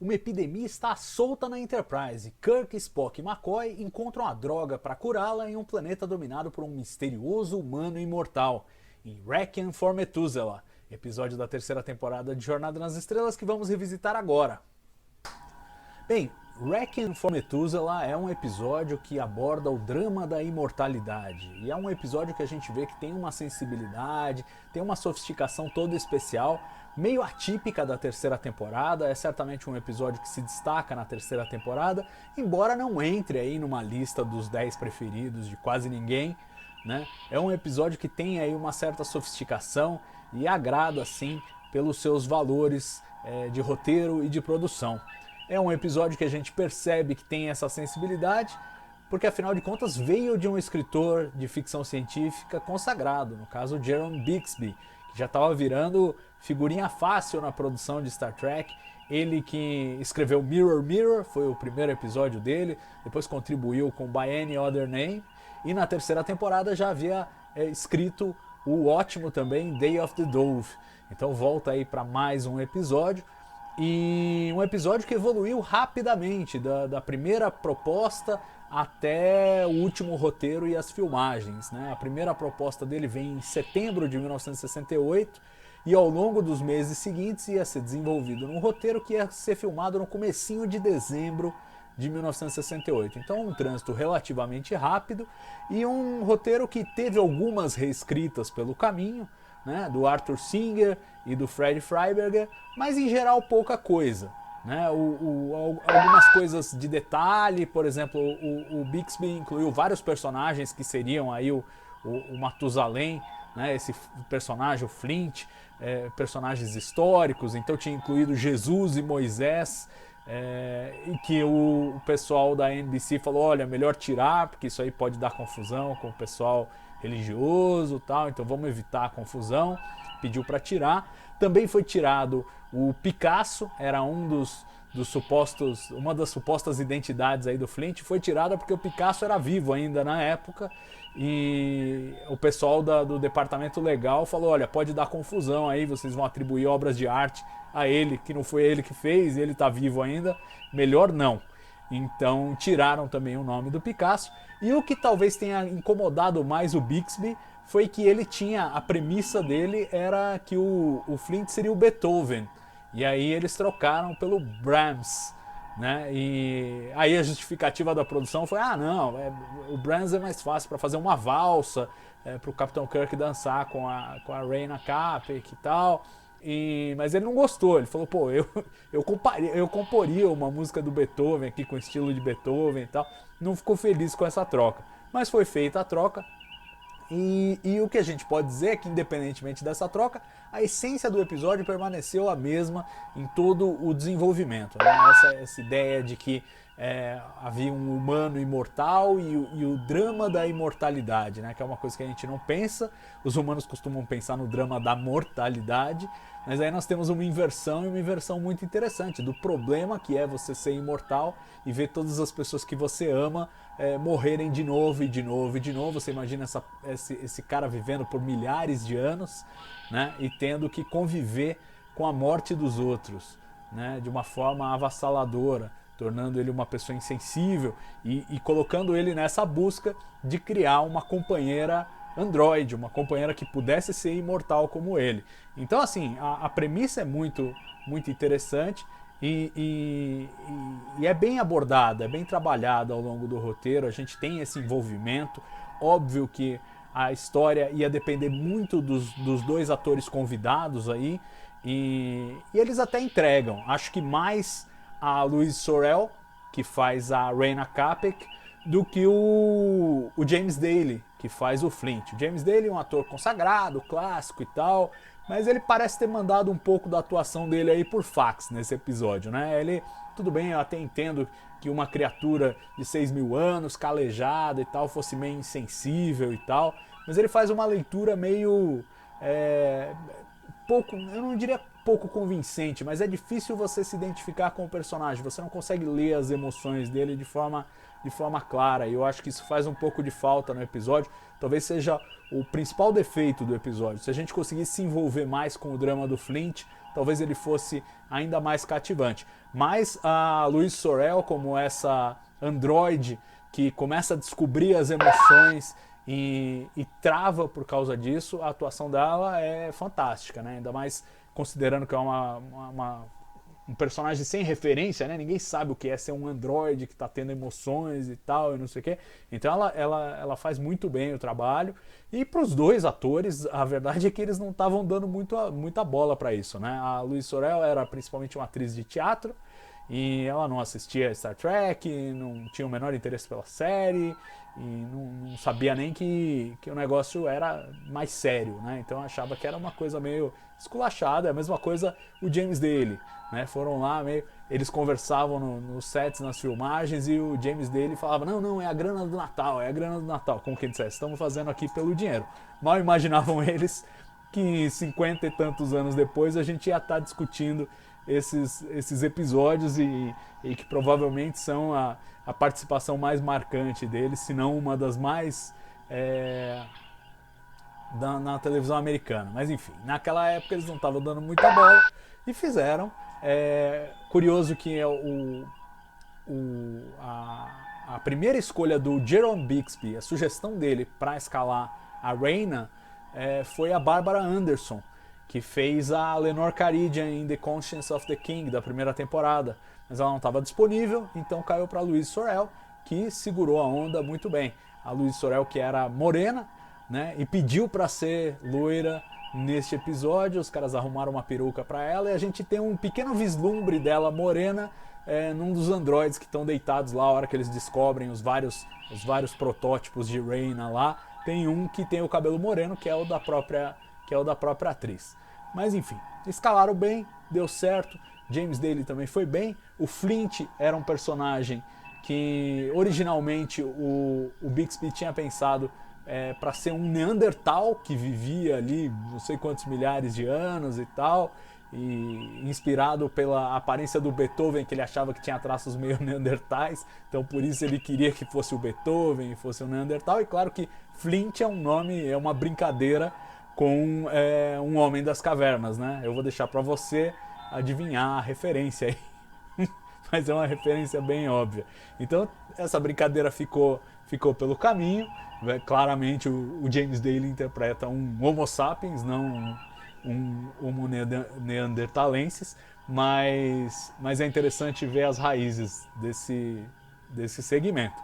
Uma epidemia está solta na Enterprise. Kirk, Spock e McCoy encontram a droga para curá-la em um planeta dominado por um misterioso humano imortal, em Requiem for Methuselah, episódio da terceira temporada de Jornada nas Estrelas que vamos revisitar agora. Bem, Requiem for Methuselah é um episódio que aborda o drama da imortalidade. E é um episódio que a gente vê que tem uma sensibilidade, tem uma sofisticação toda especial, meio atípica da terceira temporada. É certamente um episódio que se destaca na terceira temporada, embora não entre aí numa lista dos 10 preferidos de quase ninguém, né? É um episódio que tem aí uma certa sofisticação e agrada, assim, pelos seus valores de roteiro e de produção. É um episódio que a gente percebe que tem essa sensibilidade, porque afinal de contas veio de um escritor de ficção científica consagrado, no caso Jerome Bixby, que já estava virando figurinha fácil na produção de Star Trek. Ele que escreveu Mirror Mirror, foi o primeiro episódio dele, depois contribuiu com By Any Other Name, e na terceira temporada já havia escrito o ótimo também Day of the Dove. Então volta aí para mais um episódio. E um episódio que evoluiu rapidamente, da primeira proposta até o último roteiro e as filmagens, né? A primeira proposta dele vem em setembro de 1968 e ao longo dos meses seguintes ia ser desenvolvido num roteiro que ia ser filmado no comecinho de dezembro de 1968. Então um trânsito relativamente rápido e um roteiro que teve algumas reescritas pelo caminho, né, do Arthur Singer e do Fred Freiberger, mas em geral pouca coisa, né? Algumas coisas de detalhe, por exemplo, o Bixby incluiu vários personagens que seriam aí o Matusalém, né, esse personagem, o Flint, personagens históricos, então tinha incluído Jesus e Moisés, e que o pessoal da NBC falou, olha, melhor tirar, porque isso aí pode dar confusão com o pessoal religioso, tal, então vamos evitar a confusão, pediu para tirar. Também foi tirado o Picasso, era uma das supostas identidades aí do Flint, foi tirada porque o Picasso era vivo ainda na época e o pessoal do departamento legal falou, olha, pode dar confusão aí, vocês vão atribuir obras de arte a ele, que não foi ele que fez, ele está vivo ainda, melhor não. Então tiraram também o nome do Picasso. E o que talvez tenha incomodado mais o Bixby foi que ele tinha, a premissa dele era que o Flint seria o Beethoven. E aí eles trocaram pelo Brahms, né? E aí a justificativa da produção foi, o Brahms é mais fácil para fazer uma valsa, para o Capitão Kirk dançar com a Reyna Capek e tal. Mas ele não gostou, ele falou, pô, eu comporia uma música do Beethoven aqui com estilo de Beethoven e tal, não ficou feliz com essa troca. Mas foi feita a troca e o que a gente pode dizer é que independentemente dessa troca, a essência do episódio permaneceu a mesma em todo o desenvolvimento, né? Essa ideia de que havia um humano imortal e o drama da imortalidade, né? Que é uma coisa que a gente não pensa, os humanos costumam pensar no drama da mortalidade, mas aí nós temos uma inversão muito interessante do problema que é você ser imortal e ver todas as pessoas que você ama morrerem de novo e de novo e de novo. Você imagina esse cara vivendo por milhares de anos, né, e tendo que conviver com a morte dos outros, né, de uma forma avassaladora, tornando ele uma pessoa insensível e colocando ele nessa busca de criar uma companheira androide, uma companheira que pudesse ser imortal como ele. Então, assim, a premissa é muito, muito interessante e é bem abordada, é bem trabalhada ao longo do roteiro. A gente tem esse envolvimento. Óbvio que a história ia depender muito dos dois atores convidados aí e eles até entregam. Acho que mais a Louise Sorel, que faz a Reyna Capek, do que o James Daly, que faz o Flint. O James Daly é um ator consagrado, clássico e tal, mas ele parece ter mandado um pouco da atuação dele aí por fax nesse episódio, né? Ele, tudo bem, eu até entendo que uma criatura de 6.000 anos, calejada e tal, fosse meio insensível e tal, mas ele faz uma leitura meio pouco, eu não diria pouco convincente, mas é difícil você se identificar com o personagem, você não consegue ler as emoções dele de forma clara, e eu acho que isso faz um pouco de falta no episódio. Talvez seja o principal defeito do episódio. Se a gente conseguisse se envolver mais com o drama do Flint, talvez ele fosse ainda mais cativante. Mas a Louise Sorel, como essa androide que começa a descobrir as emoções e trava por causa disso, a atuação dela é fantástica, né? Ainda mais considerando que é um personagem sem referência, né? Ninguém sabe o que é ser um androide que está tendo emoções e tal, e não sei o quê. Então ela faz muito bem o trabalho. E para os dois atores, a verdade é que eles não estavam dando muita bola para isso, né? A Louise Sorel era principalmente uma atriz de teatro, e ela não assistia Star Trek, não tinha o menor interesse pela série, e não sabia nem que o negócio era mais sério, né? Então achava que era uma coisa meio esculachada. É a mesma coisa o James Daly, né? Foram lá, eles conversavam nos sets, nas filmagens, e o James Daly falava: não, é a grana do Natal, é a grana do Natal. Como quem dissesse, estamos fazendo aqui pelo dinheiro. Mal imaginavam eles que 50 e tantos anos depois a gente ia estar discutindo esses episódios e que provavelmente são a participação mais marcante deles, se não uma das mais na televisão americana. Mas enfim, naquela época eles não estavam dando muita bola e fizeram. Curioso que a primeira escolha do Jerome Bixby, a sugestão dele para escalar a Reyna, foi a Barbara Anderson, que fez a Lenore Caridian em The Conscience of the King, da primeira temporada. Mas ela não estava disponível, então caiu para Louise Sorel, que segurou a onda muito bem. A Louise Sorel, que era morena, né, e pediu para ser loira neste episódio. Os caras arrumaram uma peruca para ela e a gente tem um pequeno vislumbre dela morena num dos androides que estão deitados lá. A hora que eles descobrem os vários protótipos de Reyna lá, tem um que tem o cabelo moreno, que é o da própria atriz. Mas enfim, escalaram bem, deu certo. James Daly também foi bem. O Flint era um personagem que originalmente o Bixby tinha pensado para ser um Neandertal que vivia ali não sei quantos milhares de anos e tal, e inspirado pela aparência do Beethoven, que ele achava que tinha traços meio neandertais, então por isso ele queria que fosse o Beethoven e fosse o Neandertal. E claro que Flint é um nome, é uma brincadeira com um homem das cavernas, né? Eu vou deixar para você adivinhar a referência aí, mas é uma referência bem óbvia. Então essa brincadeira ficou pelo caminho. Claramente o James Daly interpreta um Homo sapiens, não um Homo neanderthalensis, mas é interessante ver as raízes desse segmento.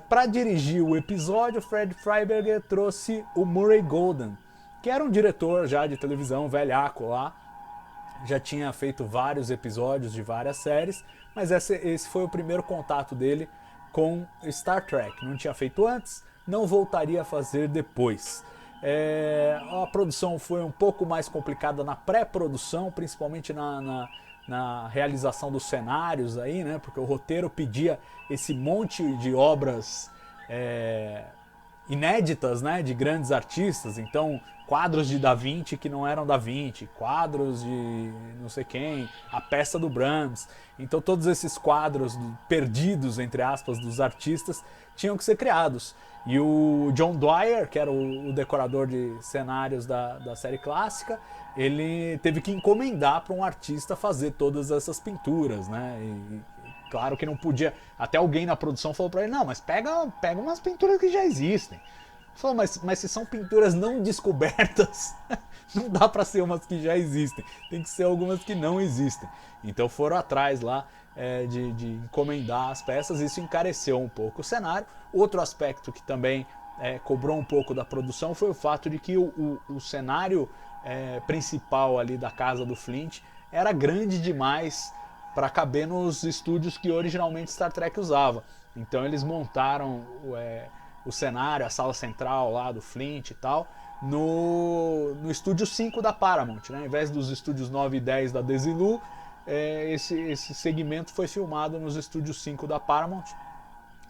Para dirigir o episódio, Fred Freiberger trouxe o Murray Goldman, que era um diretor já de televisão, velhaco lá, já tinha feito vários episódios de várias séries, mas esse foi o primeiro contato dele com Star Trek. Não tinha feito antes, não voltaria a fazer depois. A produção foi um pouco mais complicada na pré-produção, principalmente na realização dos cenários aí, né? Porque o roteiro pedia esse monte de obras inéditas, né? De grandes artistas. Então, quadros de Da Vinci que não eram Da Vinci, quadros de não sei quem, a peça do Brahms. Então todos esses quadros perdidos, entre aspas, dos artistas tinham que ser criados. E o John Dwyer, que era o decorador de cenários da série clássica, ele teve que encomendar para um artista fazer todas essas pinturas, né? E claro que não podia. Até alguém na produção falou para ele: não, mas pega umas pinturas que já existem. Falou: mas se são pinturas não descobertas, não dá para ser umas que já existem, tem que ser algumas que não existem. Então foram atrás lá de encomendar as peças. Isso encareceu um pouco o cenário. Outro aspecto que também cobrou um pouco da produção foi o fato de que o cenário principal ali da casa do Flint era grande demais para caber nos estúdios que originalmente Star Trek usava. Então eles montaram o cenário, a sala central lá do Flint e tal, no estúdio 5 da Paramount, né? Ao invés dos estúdios 9 e 10 da Desilu, esse segmento foi filmado nos estúdios 5 da Paramount,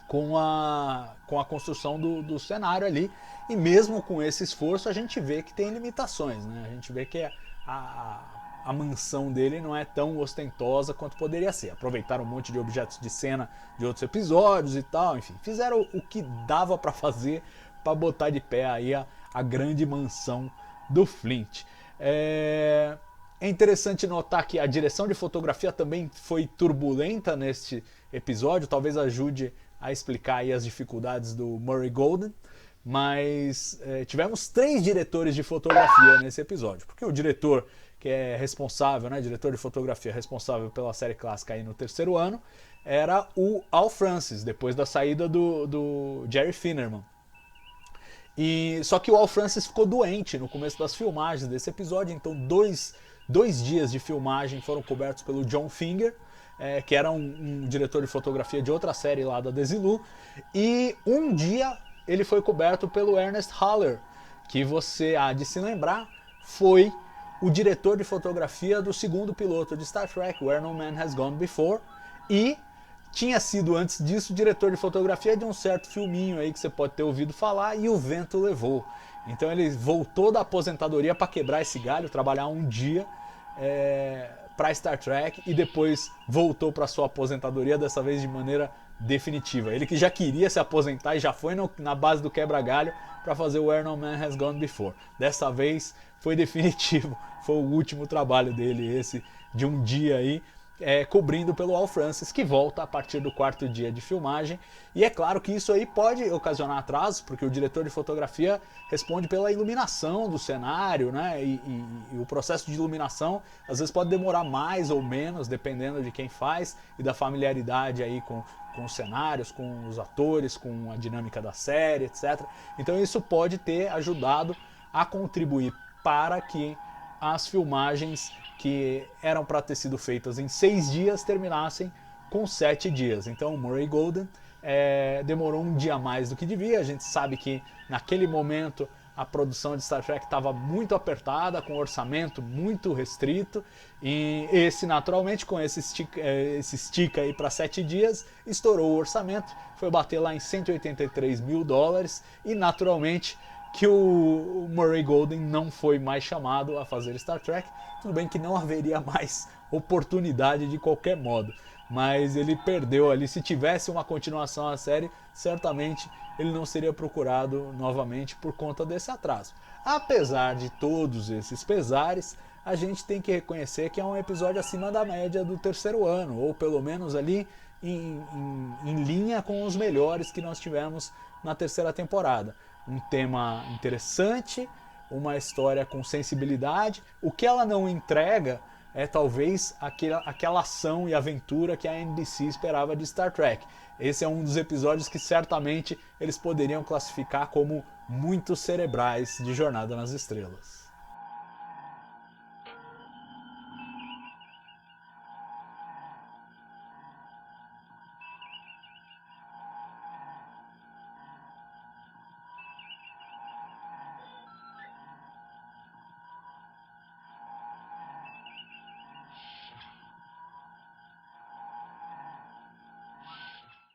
com a construção do cenário ali. E mesmo com esse esforço a gente vê que tem limitações, né? A gente vê que a mansão dele não é tão ostentosa quanto poderia ser. Aproveitaram um monte de objetos de cena de outros episódios e tal, enfim, fizeram o que dava para fazer para botar de pé aí a grande mansão do Flint. É interessante notar que a direção de fotografia também foi turbulenta neste episódio, talvez ajude a explicar aí as dificuldades do Murray Goldman, mas tivemos 3 diretores de fotografia nesse episódio, porque o diretor que é responsável, né, diretor de fotografia responsável pela série clássica aí no 3º ano, era o Al Francis, depois da saída do Jerry Finnerman. Só que o Al Francis ficou doente no começo das filmagens desse episódio, então dois dias de filmagem foram cobertos pelo John Finger, que era um diretor de fotografia de outra série lá da Desilu, e um dia ele foi coberto pelo Ernest Haller, que você há de se lembrar, foi o diretor de fotografia do 2º piloto de Star Trek, Where No Man Has Gone Before, e tinha sido antes disso diretor de fotografia de um certo filminho aí que você pode ter ouvido falar, E o Vento Levou. Então ele voltou da aposentadoria para quebrar esse galho, trabalhar um dia para Star Trek e depois voltou para sua aposentadoria, dessa vez de maneira definitiva. Ele que já queria se aposentar e já foi na base do quebra-galho para fazer o Where No Man Has Gone Before. Dessa vez foi definitivo, foi o último trabalho dele, esse de um dia aí, cobrindo pelo Al Francis, que volta a partir do 4º dia de filmagem. E é claro que isso aí pode ocasionar atrasos, porque o diretor de fotografia responde pela iluminação do cenário, né? E o processo de iluminação às vezes pode demorar mais ou menos, dependendo de quem faz e da familiaridade aí com os cenários, com os atores, com a dinâmica da série, etc. Então isso pode ter ajudado a contribuir para que as filmagens que eram para ter sido feitas em 6 dias terminassem com 7 dias. Então o Murray Goldman demorou um dia a mais do que devia. A gente sabe que naquele momento a produção de Star Trek estava muito apertada, com um orçamento muito restrito, e esse naturalmente com esse estica aí para 7 dias estourou o orçamento, foi bater lá em $183 mil, e naturalmente que o Murray Goldman não foi mais chamado a fazer Star Trek. Tudo bem que não haveria mais oportunidade de qualquer modo, mas ele perdeu ali. Se tivesse uma continuação à série, certamente ele não seria procurado novamente por conta desse atraso. Apesar de todos esses pesares, a gente tem que reconhecer que é um episódio acima da média do 3º ano, ou pelo menos ali em linha com os melhores que nós tivemos na 3ª temporada. Um tema interessante, uma história com sensibilidade. O que ela não entrega é talvez aquela ação e aventura que a NBC esperava de Star Trek. Esse é um dos episódios que certamente eles poderiam classificar como muito cerebrais de Jornada nas Estrelas.